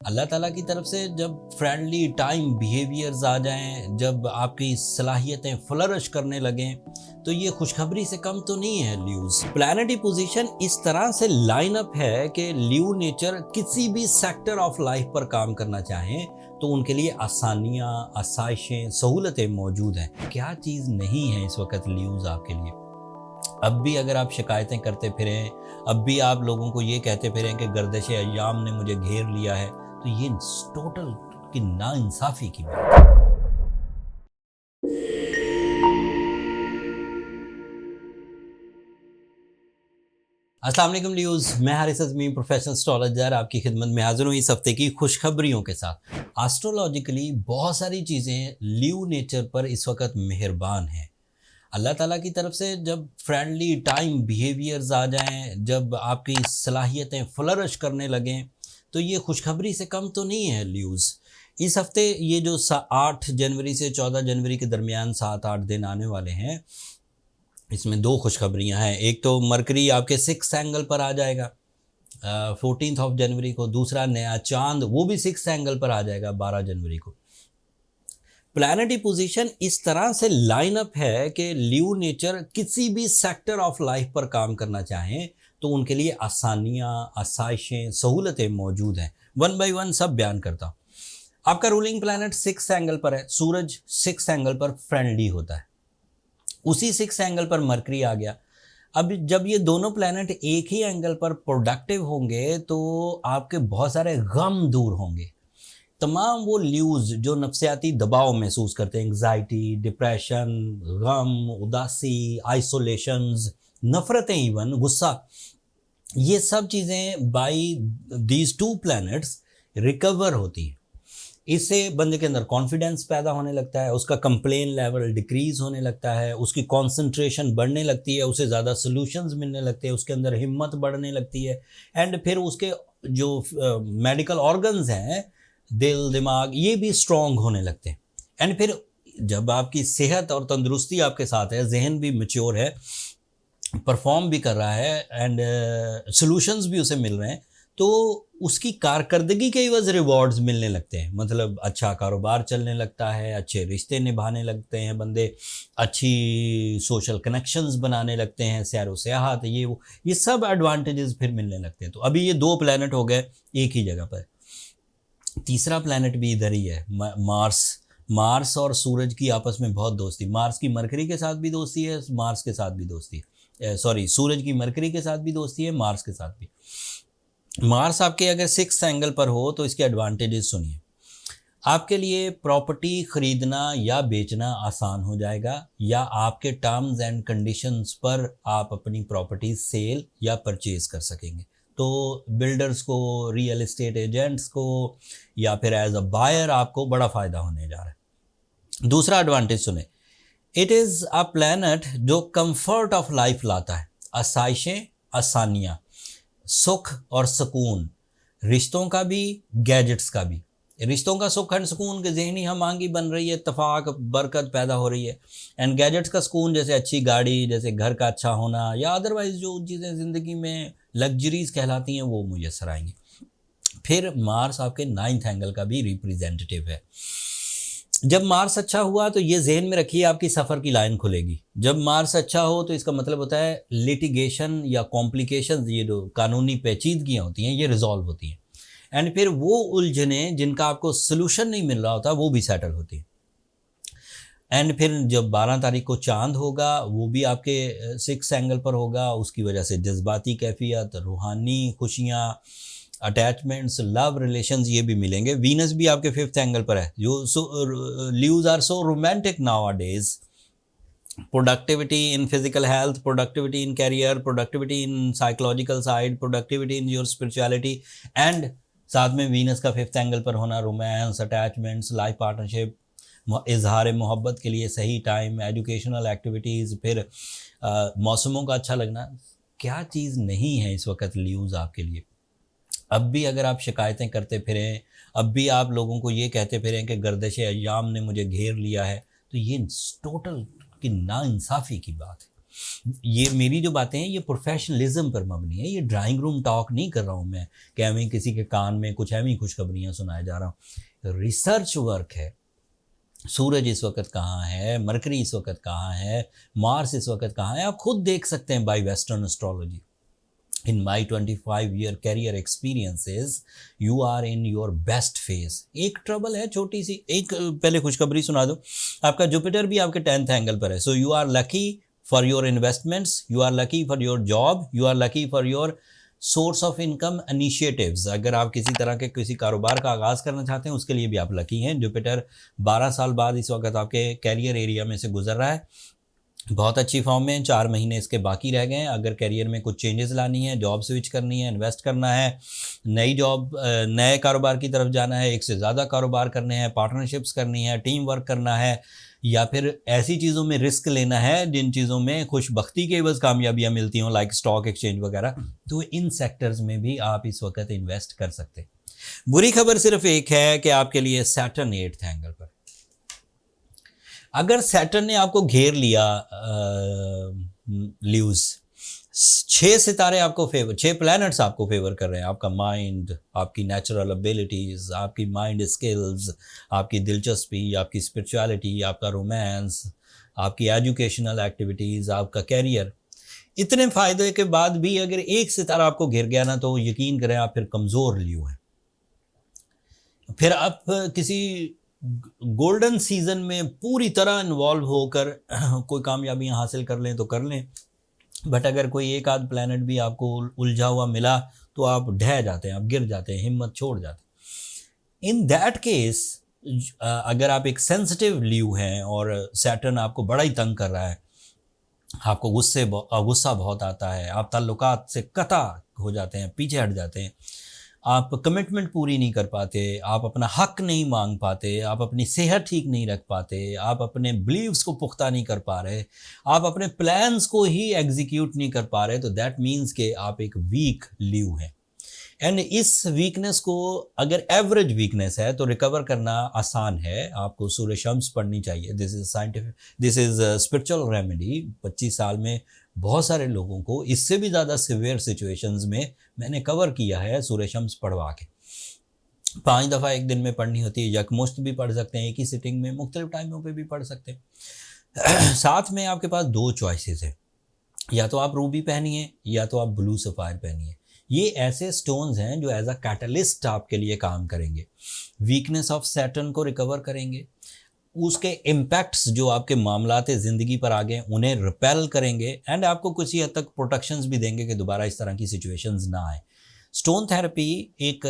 अल्लाह ताला की तरफ से जब फ्रेंडली टाइम बिहेवियर्स आ जाएं, जब आपकी सलाहियतें फ्लरिश करने लगें, तो ये खुशखबरी से कम तो नहीं है। ल्यूज प्लैनेटरी पोजीशन इस तरह से लाइन अप है कि ल्यू नेचर किसी भी सेक्टर ऑफ लाइफ पर काम करना चाहें तो उनके लिए आसानियां, आसाइशें, सहूलतें मौजूद हैं। क्या चीज़ नहीं है इस वक्त ल्यूज आपके लिए? अब भी अगर आप शिकायतें करते फिरें, अब भी आप लोगों को ये कहते फिरें कि गर्दिश अय्याम ने मुझे घेर लिया है, तो ये टोटल की नाइंसाफ़ी की बात है। अस्सलाम वालेकुम ल्यूज़, मैं हारिस अज़मी प्रोफेशनल एस्ट्रोलॉजर आपकी खिदमत में हाजिर हूँ इस हफ्ते की खुशखबरियों के साथ। एस्ट्रोलॉजिकली बहुत सारी चीज़ें ल्यू नेचर पर इस वक्त मेहरबान हैं। अल्लाह ताला की तरफ से जब फ्रेंडली टाइम बिहेवियर्स आ जाएं, जब आपकी सलाहियतें फ्लरिश करने लगें, तो ये खुशखबरी से कम तो नहीं है ल्यूज़। इस हफ्ते ये जो 8 जनवरी से 14 जनवरी के दरमियान 7-8 दिन आने वाले हैं, इसमें दो खुशखबरियां हैं। एक तो मरकरी आपके 6 एंगल पर आ जाएगा 14 ऑफ जनवरी को। दूसरा नया चांद वो भी 6 एंगल पर आ जाएगा 12 जनवरी को। प्लैनेटरी पोजीशन इस तरह से लाइन अप है कि ल्यू नेचर किसी भी सेक्टर ऑफ लाइफ पर काम करना चाहें तो उनके लिए आसानियां, आसाइशें, सहूलतें मौजूद हैं। वन बाय वन सब बयान करता हूँ। आपका रूलिंग प्लैनेट 6 एंगल पर है। सूरज 6 एंगल पर फ्रेंडली होता है। उसी 6 एंगल पर मरकरी आ गया। अब जब ये दोनों प्लैनेट एक ही एंगल पर प्रोडक्टिव होंगे तो आपके बहुत सारे गम दूर होंगे। तमाम वो ल्यूज जो नफ्सियाती दबाव महसूस करते हैं, एंग्जाइटी, डिप्रेशन, गम, उदासी, आइसोलेशंस, नफरतें, इवन गुस्सा, ये सब चीज़ें by these two planets recover होती हैं। इससे बंदे के अंदर कॉन्फिडेंस पैदा होने लगता है, उसका कंप्लेन लेवल डिक्रीज होने लगता है, उसकी कंसंट्रेशन बढ़ने लगती है, उसे ज़्यादा सॉल्यूशंस मिलने लगते हैं, उसके अंदर हिम्मत बढ़ने लगती है। एंड फिर उसके जो मेडिकल ऑर्गन्स हैं, दिल, दिमाग, ये भी स्ट्रॉन्ग होने लगते हैं। एंड फिर जब आपकी सेहत और तंदुरुस्ती आपके साथ है, जहन भी मैच्योर है, परफॉर्म भी कर रहा है एंड सॉल्यूशंस भी उसे मिल रहे हैं, तो उसकी कारकर्दगी के एवज रिवॉर्ड्स मिलने लगते हैं। मतलब अच्छा कारोबार चलने लगता है, अच्छे रिश्ते निभाने लगते हैं बंदे, अच्छी सोशल कनेक्शंस बनाने लगते हैं, सैर व सियाहत, ये सब एडवांटेजेस फिर मिलने लगते हैं। तो अभी ये 2 प्लैनेट हो गए एक ही जगह पर। तीसरा प्लैनेट भी इधर ही है, मार्स और सूरज की आपस में बहुत दोस्ती। मार्स की मरकरी के साथ भी दोस्ती है, मार्स के साथ भी दोस्ती है, सूरज की मरकरी के साथ भी दोस्ती है, मार्स के साथ भी। मार्स आपके अगर 6 एंगल पर हो तो इसके एडवांटेजेस सुनिए। आपके लिए प्रॉपर्टी खरीदना या बेचना आसान हो जाएगा, या आपके टर्म्स एंड कंडीशंस पर आप अपनी प्रॉपर्टी सेल या परचेज कर सकेंगे। तो बिल्डर्स को, रियल एस्टेट एजेंट्स को, या फिर एज अ बायर आपको बड़ा फ़ायदा होने जा रहा है। दूसरा एडवांटेज सुने, इट इज़ अ प्लैनेट जो कंफर्ट ऑफ लाइफ लाता है, आसाइशें, आसानियाँ, सुख और सुकून, रिश्तों का भी, गैजेट्स का भी। रिश्तों का सुख एंड सुकून के जहनी हमांगी बन रही है, इत्तफाक, बरकत पैदा हो रही है। एंड गैजेट्स का सुकून जैसे अच्छी गाड़ी, जैसे घर का अच्छा होना, या अदरवाइज जो चीज़ें ज़िंदगी में लग्जरीज कहलाती हैं वो मुयसर आएंगी। फिर मार्स आपके 9th एंगल का भी रिप्रेजेंटेटिव है। जब मार्स अच्छा हुआ तो ये जहन में रखिए, आपकी सफ़र की लाइन खुलेगी। जब मार्स अच्छा हो तो इसका मतलब होता है लिटिगेशन या कॉम्प्लिकेशंस, ये जो कानूनी पेचीदगियाँ होती हैं, ये रिजॉल्व होती हैं। एंड फिर वो उलझने जिनका आपको सोल्यूशन नहीं मिल रहा होता वो भी सेटल होती हैं। एंड फिर जब 12 तारीख को चांद होगा, वो भी आपके 6 एंगल पर होगा। उसकी वजह से जज्बाती कैफियत, रूहानी खुशियाँ, अटैचमेंट्स, लव रिलेशंस, ये भी मिलेंगे। वीनस भी आपके 5th एंगल पर है। जो Leos are so romantic nowadays. Productivity in physical health, productivity in career, productivity in psychological side, productivity in your spirituality, and साथ में वीनस का 5th एंगल पर होना, रोमांस, अटैचमेंट्स, लाइफ पार्टनरशिप, इजहार मोहब्बत के लिए सही टाइम, एजुकेशनल एक्टिविटीज़, फिर मौसमों का अच्छा लगना। क्या चीज़ नहीं है इस वक्त ल्यूज आपके लिए? अब भी अगर आप शिकायतें करते फिरें, अब भी आप लोगों को ये कहते फिरें कि गर्दिश अय्याम ने मुझे घेर लिया है, तो ये टोटल की नाइंसाफ़ी की बात है। ये मेरी जो बातें हैं ये प्रोफेशनलिज्म पर मबनी है, ये ड्राइंग रूम टॉक नहीं कर रहा हूँ मैं कि हमें किसी के कान में कुछ ऐसी खुशखबरियाँ सुनाया जा रहा हूँ। रिसर्च वर्क है। सूरज इस वक्त कहाँ है, मरकरी इस वक्त कहाँ है, मार्स इस वक्त कहाँ है, आप खुद देख सकते हैं bye western astrology. In my 25-year career experiences, you are in your best phase। एक ट्रबल है छोटी सी, एक पहले खुशखबरी सुना दो, आपका जुपिटर भी आपके 10th एंगल पर है। So you are lucky for your investments, you are lucky for your job, you are lucky for your source of income initiatives. अगर आप किसी तरह के किसी कारोबार का आगाज़ करना चाहते हैं उसके लिए भी आप लकी हैं। जुपिटर 12 साल बाद इस वक्त आपके कैरियर एरिया में से गुजर रहा है, बहुत अच्छी फॉर्म में। 4 महीने इसके बाकी रह गए हैं। अगर करियर में कुछ चेंजेस लानी है, जॉब स्विच करनी है, इन्वेस्ट करना है, नई जॉब, नए कारोबार की तरफ जाना है, एक से ज़्यादा कारोबार करने हैं, पार्टनरशिप्स करनी है, टीम वर्क करना है, या फिर ऐसी चीज़ों में रिस्क लेना है जिन चीज़ों में खुशबख्ती के बस कामयाबियाँ मिलती हों, लाइक स्टॉक एक्सचेंज वगैरह, तो इन सेक्टर्स में भी आप इस वक्त इन्वेस्ट कर सकते हैं। बुरी खबर सिर्फ एक है कि आपके लिए सैटर्न 8th एंगल पर, अगर सैटर्न ने आपको घेर लिया ल्यूज, 6 सितारे आपको फेवर, 6 प्लैनेट्स आपको फेवर कर रहे हैं, आपका माइंड, आपकी नेचुरल एबिलिटीज़, आपकी माइंड स्किल्स, आपकी दिलचस्पी, आपकी स्पिरिचुअलिटी, आपका रोमांस, आपकी एजुकेशनल एक्टिविटीज़, आपका कैरियर, इतने फ़ायदे के बाद भी अगर एक सितारा आपको घिर गया ना, तो यकीन करें आप फिर कमज़ोर ल्यू हैं। फिर आप किसी गोल्डन सीजन में पूरी तरह इन्वॉल्व होकर कोई कामयाबियाँ हासिल कर लें तो कर लें, बट अगर कोई एक आध प्लैनेट भी आपको उलझा हुआ मिला तो आप ढह जाते हैं, आप गिर जाते हैं, हिम्मत छोड़ जाते हैं। इन दैट केस अगर आप एक सेंसिटिव ल्यू हैं और सैटर्न आपको बड़ा ही तंग कर रहा है, आपको गुस्सा बहुत आता है, आप ताल्लुकात से कता हो जाते हैं, पीछे हट जाते हैं, आप कमिटमेंट पूरी नहीं कर पाते, आप अपना हक नहीं मांग पाते, आप अपनी सेहत ठीक नहीं रख पाते, आप अपने बिलीव्स को पुख्ता नहीं कर पा रहे, आप अपने प्लान्स को ही एग्जीक्यूट नहीं कर पा रहे, तो दैट मीन्स कि आप एक वीक ल्यू हैं। एंड इस वीकनेस को, अगर एवरेज वीकनेस है तो रिकवर करना आसान है। आपको सूर्य शम्स पढ़नी चाहिए। This is scientific, this is spiritual remedy. 25 साल में बहुत सारे लोगों को इससे भी ज़्यादा सिवियर सिचुएशंस में मैंने कवर किया है सूर्य शम्स पढ़वा के। 5 दफ़ा एक दिन में पढ़नी होती है, यकमुश्त भी पढ़ सकते हैं, एक ही सिटिंग में, मुख्तलिफ टाइमों पे भी पढ़ सकते हैं। साथ में आपके पास 2 चॉइसेस है, या तो आप रूबी पहनिए या तो आप ब्लू सफ़ायर पहनिए। ये ऐसे स्टोन्स हैं जो एज अ कैटलिस्ट आपके लिए काम करेंगे, वीकनेस ऑफ सैटर्न को रिकवर करेंगे, उसके इम्पैक्ट्स जो आपके मामलात ज़िंदगी पर आ गए उन्हें रिपेल करेंगे, एंड आपको कुछ हद तक प्रोटेक्शंस भी देंगे कि दोबारा इस तरह की सिचुएशंस ना आए। स्टोन थेरेपी एक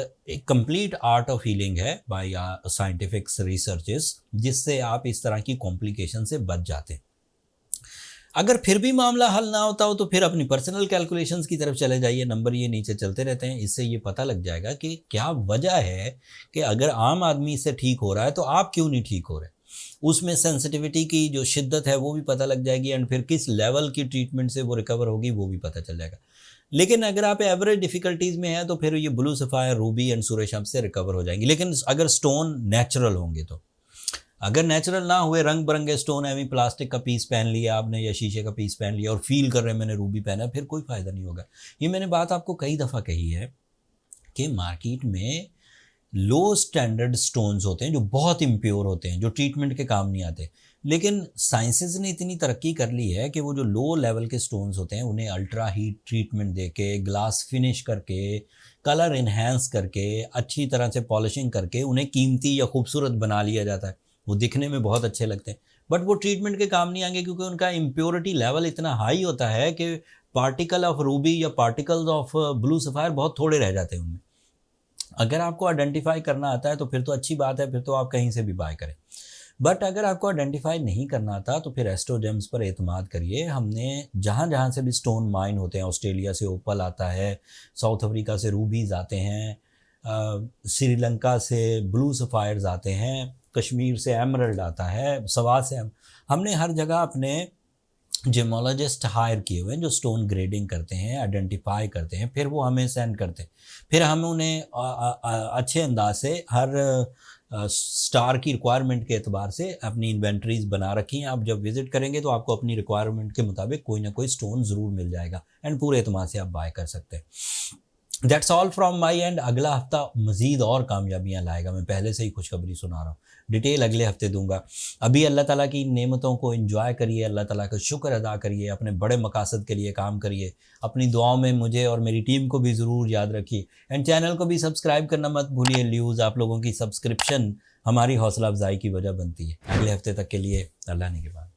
कंप्लीट आर्ट ऑफ हीलिंग है बाय साइंटिफिक रिसर्चेस, जिससे आप इस तरह की कॉम्प्लिकेशन से बच जाते हैं। अगर फिर भी मामला हल ना होता हो तो फिर अपनी पर्सनल कैलकुलेशंस की तरफ चले जाइए, नंबर ये नीचे चलते रहते हैं, इससे ये पता लग जाएगा कि क्या वजह है कि अगर आम आदमी से ठीक हो रहा है तो आप क्यों नहीं ठीक हो रहे। उसमें सेंसिटिविटी की जो शिद्दत है वो भी पता लग जाएगी, एंड फिर किस लेवल की ट्रीटमेंट से वो रिकवर होगी वो भी पता चल जाएगा। लेकिन अगर आप एवरेज डिफ़िकल्टीज़ में हैं तो फिर ये ब्लू सफ़ायर, रूबी एंड सूर्य शम्स से रिकवर हो जाएंगी। लेकिन अगर स्टोन नेचुरल होंगे तो, अगर नेचुरल ना हुए, रंग बिरंगे स्टोन है, प्लास्टिक का पीस पहन लिया आपने या शीशे का पीस पहन लिया और फील कर रहे हैं मैंने रूबी पहना, फिर कोई फ़ायदा नहीं होगा। ये मैंने बात आपको कई दफ़ा कही है कि मार्केट में लो स्टैंडर्ड स्टोन्स होते हैं जो बहुत इम्प्योर होते हैं, जो ट्रीटमेंट के काम नहीं आते, लेकिन साइंसेज ने इतनी तरक्की कर ली है कि वो जो लो लेवल के स्टोन्स होते हैं उन्हें अल्ट्रा हीट ट्रीटमेंट दे के, ग्लास फिनिश करके, कलर इन्हेंस करके, अच्छी तरह से पॉलिशिंग करके उन्हें कीमती या खूबसूरत बना लिया जाता है। वो दिखने में बहुत अच्छे लगते हैं, बट वो ट्रीटमेंट के काम नहीं आएंगे क्योंकि उनका इम्प्योरिटी लेवल इतना हाई होता है कि पार्टिकल ऑफ रूबी या पार्टिकल्स ऑफ ब्लू सफ़ायर बहुत थोड़े रह जाते हैं उनमें। अगर आपको आइडेंटिफाई करना आता है तो फिर तो अच्छी बात है, फिर तो आप कहीं से भी बाय करें। बट अगर आपको आइडेंटिफाई नहीं करना आता तो फिर एस्ट्रोजेम्स पर एतमाद करिए। हमने जहाँ जहाँ से भी स्टोन माइन होते हैं, ऑस्ट्रेलिया से ओपल आता है, साउथ अफ्रीका से रूबीज़ आते हैं, श्रीलंका से ब्लू सफ़ायर्स आते हैं, कश्मीर से एमरल्ड आता है, सवा से हमने हर जगह अपने जेमोलॉजिस्ट हायर किए हुए हैं जो स्टोन ग्रेडिंग करते हैं, आइडेंटिफाई करते हैं, फिर वो हमें सेंड करते हैं। फिर हम उन्हें अच्छे अंदाज से हर स्टार की रिक्वायरमेंट के एतबार से अपनी इन्वेंट्रीज बना रखी हैं। आप जब विजिट करेंगे तो आपको अपनी रिक्वायरमेंट के मुताबिक कोई ना कोई स्टोन ज़रूर मिल जाएगा एंड पूरे एतमाद से आप बाय कर सकते हैं। That's all from my and. अगला हफ्ता मज़ीद और कामयाबियाँ लाएगा, मैं पहले से ही खुशखबरी सुना रहा हूँ। डिटेल अगले हफ्ते दूंगा। अभी अल्लाह ताला की नेमतों को एंजॉय करिए, अल्लाह ताला का शुक्र अदा करिए, अपने बड़े मकासद के लिए काम करिए। अपनी दुआओं में मुझे और मेरी टीम को भी ज़रूर याद रखिए एंड चैनल को भी सब्सक्राइब करना मत भूलिए। ल्यूज़ आप लोगों की सब्सक्रिप्शन हमारी हौसला अफजाई की वजह बनती है। अगले हफ्ते तक के लिए अल्लाह ने के बाद।